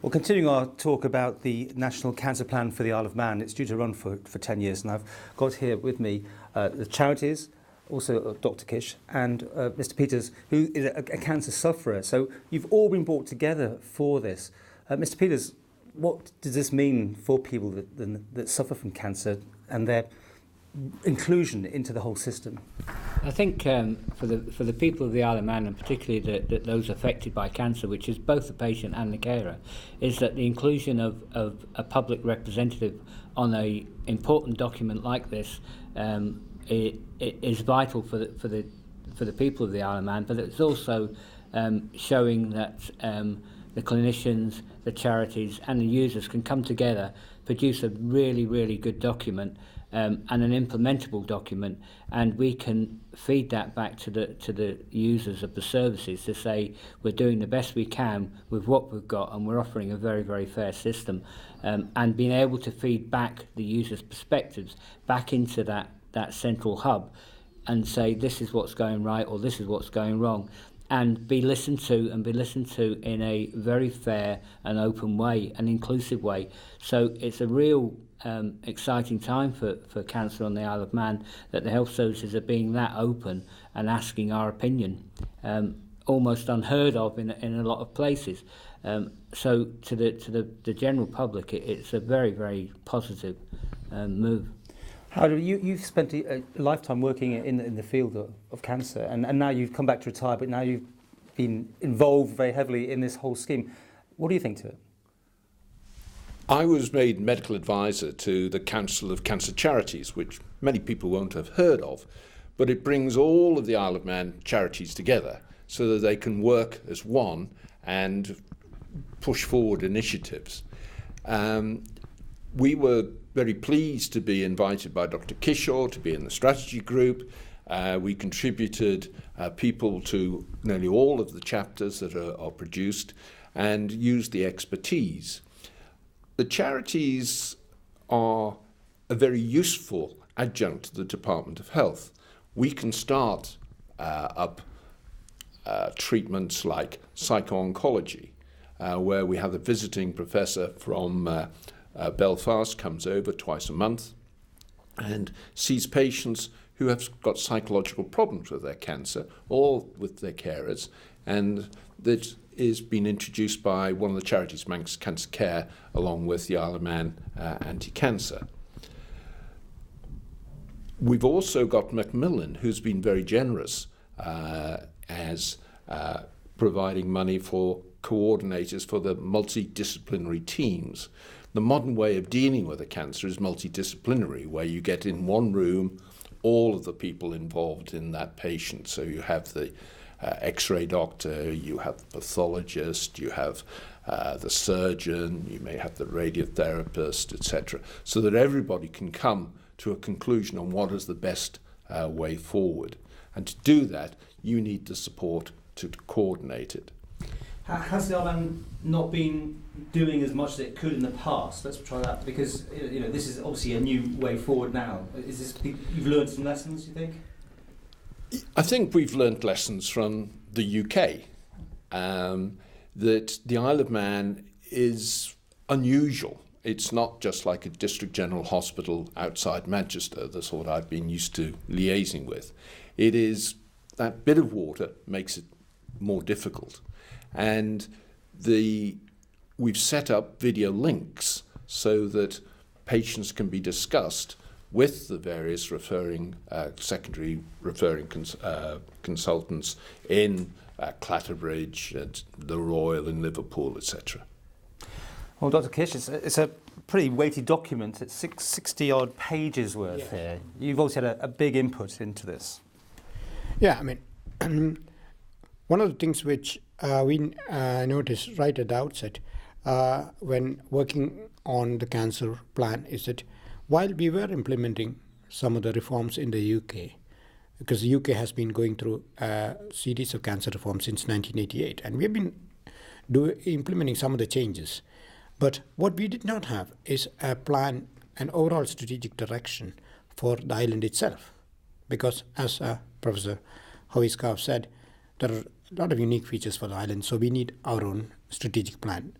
Well, continuing our talk about the National Cancer Plan for the Isle of Man, it's due to run for 10 years, and I've got here with me the charities, also Dr. Kish, and Mr. Peters, who is a cancer sufferer. So you've all been brought together for this. Mr. Peters, what does this mean for people that suffer from cancer and their inclusion into the whole system? I think for the people of the Isle of Man, and particularly those affected by cancer, which is both the patient and the carer, is that the inclusion of a public representative on a important document like this it is vital for the people of the Isle of Man. But it's also showing that the clinicians, the charities, and the users can come together, produce a really, really good document. And an implementable document, and we can feed that back to the users of the services to say we're doing the best we can with what we've got, and we're offering a very, very fair system, and being able to feed back the users' perspectives back into that central hub and say this is what's going right or this is what's going wrong, and be listened to in a very fair and open way, an inclusive way. So it's a real exciting time for cancer on the Isle of Man, that the health services are being that open and asking our opinion, almost unheard of in a lot of places. So to the general public, it's a very, very positive move. How do you've spent a lifetime working in the field of cancer, and now you've come back to retire, but now you've been involved very heavily in this whole scheme. What do you think to it? I was made medical advisor to the Council of Cancer Charities, which many people won't have heard of, but it brings all of the Isle of Man charities together so that they can work as one and push forward initiatives. We were very pleased to be invited by Dr. Kishore to be in the strategy group. We contributed people to nearly all of the chapters that are produced and used the expertise. The charities are a very useful adjunct to the Department of Health. We can start up treatments like psycho-oncology, where we have a visiting professor from Belfast comes over twice a month and sees patients who have got psychological problems with their cancer or with their carers, and that is being introduced by one of the charities, Manx Cancer Care, along with the Isle of Man Anti-Cancer. We've also got Macmillan, who's been very generous as providing money for coordinators for the multidisciplinary teams. The modern way of dealing with a cancer is multidisciplinary, where you get in one room all of the people involved in that patient. So you have the X-ray doctor, you have the pathologist, you have the surgeon, you may have the radiotherapist, etc., so that everybody can come to a conclusion on what is the best way forward. And to do that, you need the support to coordinate it. Has the Isle of Man not been doing as much as it could in the past? Let's try that, because this is obviously a new way forward now. Is this, you've learned some lessons, you think? I think we've learnt lessons from the UK, that the Isle of Man is unusual. It's not just like a district general hospital outside Manchester, the sort I've been used to liaising with. It is that bit of water makes it more difficult. And we've set up video links so that patients can be discussed with the various secondary referring consultants in Clatterbridge, at the Royal in Liverpool, etc. Well, Dr. Kish, it's a pretty weighty document. It's 60-odd pages worth here. You've also had a big input into this. Yeah, I mean, one of the things which we noticed right at the outset when working on the cancer plan is that while we were implementing some of the reforms in the UK, because the UK has been going through a series of cancer reforms since 1988, and we've been implementing some of the changes. But what we did not have is a plan, an overall strategic direction for the island itself. Because as Professor Howie Scarf said, there are a lot of unique features for the island, so we need our own strategic plan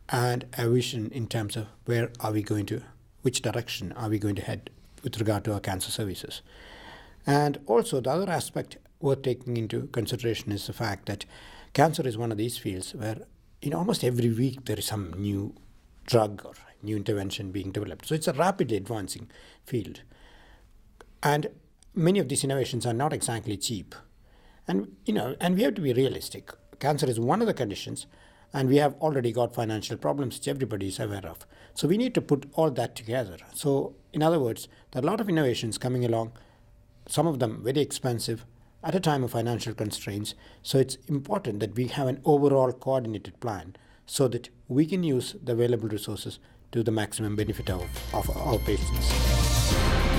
and a vision in terms of which direction are we going to head with regard to our cancer services. And also the other aspect worth taking into consideration is the fact that cancer is one of these fields where in almost every week there is some new drug or new intervention being developed. So it's a rapidly advancing field. And many of these innovations are not exactly cheap. And we have to be realistic. Cancer is one of the conditions, and we have already got financial problems which everybody is aware of. So we need to put all that together. So in other words, there are a lot of innovations coming along, some of them very expensive at a time of financial constraints. So it's important that we have an overall coordinated plan so that we can use the available resources to the maximum benefit of our patients.